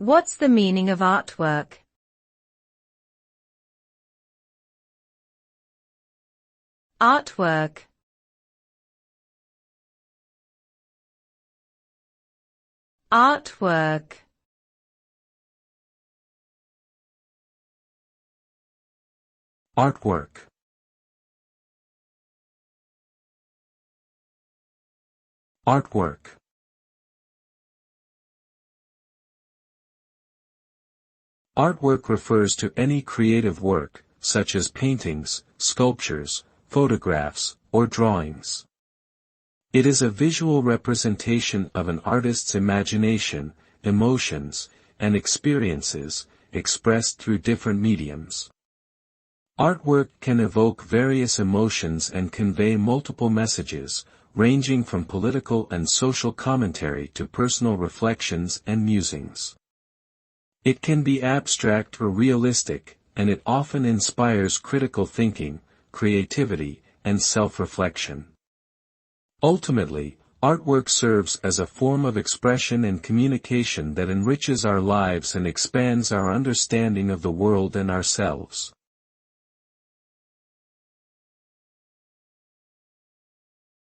What's the meaning of artwork? Artwork. Artwork. Artwork. Artwork. Artwork refers to any creative work, such as paintings, sculptures, photographs, or drawings. It is a visual representation of an artist's imagination, emotions, and experiences, expressed through different mediums. Artwork can evoke various emotions and convey multiple messages, ranging from political and social commentary to personal reflections and musings. It can be abstract or realistic, and it often inspires critical thinking, creativity, and self-reflection. Ultimately, artwork serves as a form of expression and communication that enriches our lives and expands our understanding of the world and ourselves.